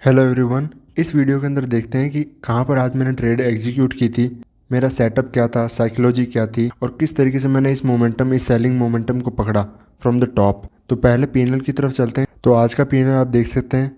Hello everyone. इस video के अंदर देखते हैं कि कहाँ पर आज मैंने ट्रेड एग्जीक्यूट की थी, मेरा सेटअप क्या था, साइकोलॉजी क्या थी और किस तरीके से मैंने इस सेलिंग मोमेंटम को पकड़ा फ्रॉम द टॉप। तो पहले पीएनएल की तरफ चलते हैं। तो आज का पीएनएल आप देख सकते हैं,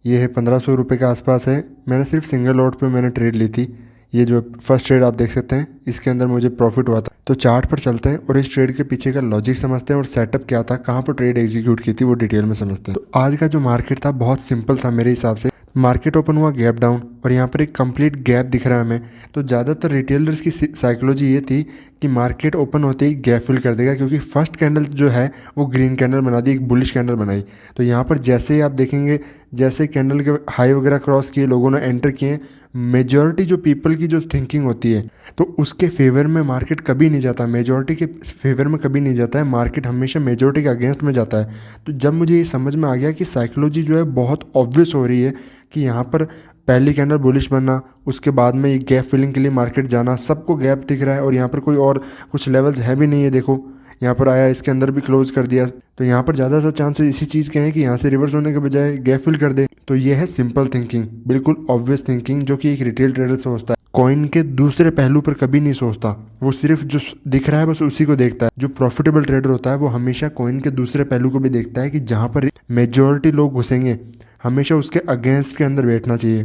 ये है 1500 रुपये के आसपास है। मैंने सिर्फ सिंगल लॉट पे मैंने ट्रेड ली थी। ये जो फर्स्ट ट्रेड आप देख सकते हैं, इसके अंदर मुझे प्रॉफिट हुआ था। तो चार्ट पर चलते हैं और इस ट्रेड के पीछे का लॉजिक समझते हैं और सेटअप क्या था, कहाँ पर ट्रेड एग्जीक्यूट की थी, वो डिटेल में समझते हैं। तो आज का जो मार्केट था बहुत सिंपल था मेरे हिसाब से। मार्केट ओपन हुआ गैप डाउन और यहाँ पर एक कंप्लीट गैप दिख रहा है हमें। तो ज़्यादातर रिटेलर्स की साइकोलॉजी ये थी कि मार्केट ओपन होते ही गैप फिल कर देगा, क्योंकि फर्स्ट कैंडल जो है वो ग्रीन कैंडल बना दी, एक बुलिश कैंडल बनाई। तो यहाँ पर जैसे ही आप देखेंगे, जैसे कैंडल के हाई वगैरह क्रॉस किए, लोगों ने एंटर किए, मेजॉरिटी जो पीपल की जो थिंकिंग होती है तो उसके फेवर में मार्केट कभी नहीं जाता, मेजॉरिटी के फेवर में कभी नहीं जाता है। मार्केट हमेशा मेजॉरिटी के अगेंस्ट में जाता है। तो जब मुझे ये समझ में आ गया कि साइकोलॉजी जो है बहुत ऑब्वियस हो रही है कि यहाँ पर पहली कैंडल बुलिश बनना, उसके बाद में ये गैप फिलिंग के लिए मार्केट जाना, सबको गैप दिख रहा है और यहाँ पर कोई और कुछ लेवल्स है भी नहीं है। देखो यहाँ पर आया, इसके अंदर भी क्लोज कर दिया। तो यहाँ पर ज़्यादातर चांसेस इसी चीज़ के हैं कि यहाँ से रिवर्स होने के बजाय गैप फिल कर दे। तो ये है सिंपल थिंकिंग, बिल्कुल ऑब्वियस थिंकिंग, जो कि एक रिटेल ट्रेडर सोचता है। कॉइन के दूसरे पहलू पर कभी नहीं सोचता, वो सिर्फ जो दिख रहा है बस उसी को देखता है। जो प्रॉफिटेबल ट्रेडर होता है वो हमेशा कॉइन के दूसरे पहलू को भी देखता है कि जहाँ पर मेजॉरिटी लोग घुसेंगे हमेशा उसके अगेंस्ट के अंदर बैठना चाहिए।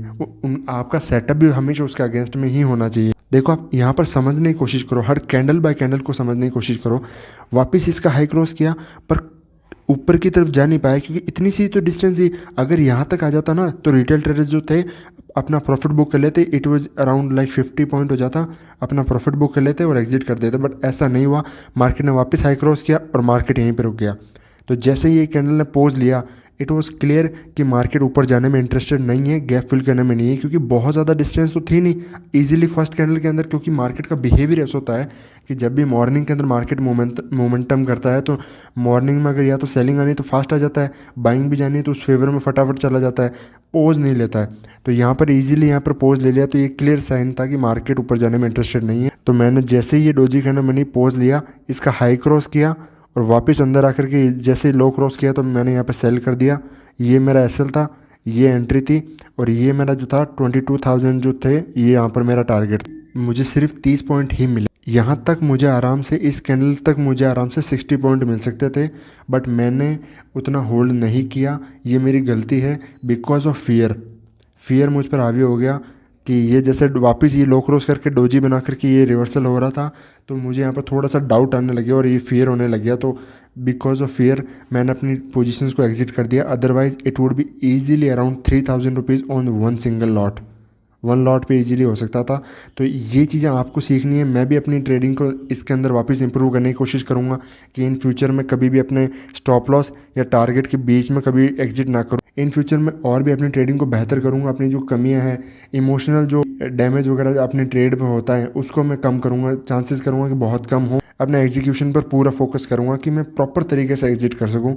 आपका सेटअप भी हमेशा उसके अगेंस्ट में ही होना चाहिए। देखो आप यहाँ पर समझने की कोशिश करो, हर कैंडल बाय कैंडल को समझने की कोशिश करो। वापस इसका हाई क्रॉस किया पर ऊपर की तरफ जा नहीं पाया, क्योंकि इतनी सी तो डिस्टेंस ही। अगर यहाँ तक आ जाता ना तो रिटेल ट्रेडर्स जो थे अपना प्रॉफिट बुक कर लेते। It was around like 50 point हो जाता, अपना प्रॉफिट बुक कर लेते और एग्जिट कर देते। बट ऐसा नहीं हुआ, मार्केट ने वापस हाई क्रॉस किया और मार्केट यहीं पर रुक गया। तो जैसे ही ये कैंडल ने पोज लिया, इट वॉज क्लियर कि मार्केट ऊपर जाने में इंटरेस्टेड नहीं है, गैप फिल करने में नहीं है, क्योंकि बहुत ज़्यादा डिस्टेंस तो थी नहीं इजीली फर्स्ट कैंडल के अंदर। क्योंकि मार्केट का बिहेवियर ऐसा होता है कि जब भी मॉर्निंग के अंदर मार्केट मोमेंटम करता है तो मॉर्निंग में अगर या तो सेलिंग आनी तो फास्ट आ जाता है, बाइंग भी जानी है तो उस फेवर में फटाफट चला जाता है, पोज नहीं लेता है। तो यहाँ पर ईजिली यहाँ पर पोज ले लिया, तो ये क्लियर साइन था कि मार्केट ऊपर जाने में इंटरेस्टेड नहीं है। तो मैंने जैसे ही ये डोजी कैंडल मैंने पोज लिया, इसका हाई क्रॉस किया और वापस अंदर आकर के जैसे ही लो क्रॉस किया तो मैंने यहाँ पे सेल कर दिया। ये मेरा एसएल था, ये एंट्री थी और ये मेरा जो था 22,000 जो थे, ये यहाँ पर मेरा टारगेट था। मुझे सिर्फ 30 पॉइंट ही मिले। यहाँ तक मुझे आराम से, इस कैंडल तक मुझे आराम से 60 पॉइंट मिल सकते थे, बट मैंने उतना होल्ड नहीं किया। ये मेरी गलती है, बिकॉज ऑफ फियर मुझ पर हावी हो गया कि ये जैसे वापस ये लो क्रॉस करके डोजी बना करके ये रिवर्सल हो रहा था, तो मुझे यहाँ पर थोड़ा सा डाउट आने लग गया और ये फियर होने लग गया। तो बिकॉज ऑफ फियर मैंने अपनी पोजीशंस को एग्जिट कर दिया। Otherwise it would be easily around 3,000 rupees on one single lot, one lot पे इजीली हो सकता था। तो ये चीज़ें आपको सीखनी है। मैं भी अपनी ट्रेडिंग को इसके अंदर वापस इंप्रूव करने की कोशिश करूँगा कि इन फ्यूचर में कभी भी अपने स्टॉप लॉस या टारगेट के बीच में कभी एग्जिट ना करूँ। इन फ्यूचर में और भी अपनी ट्रेडिंग को बेहतर करूँगा। अपनी जो कमियाँ हैं, इमोशनल जो डैमेज वगैरह अपने ट्रेड में होता है उसको मैं कम करूँगा, चांसेस करूँगा कि बहुत कम हो। अपने एग्जीक्यूशन पर पूरा फोकस करूँगा कि मैं प्रॉपर तरीके से एग्जिट कर सकूँ।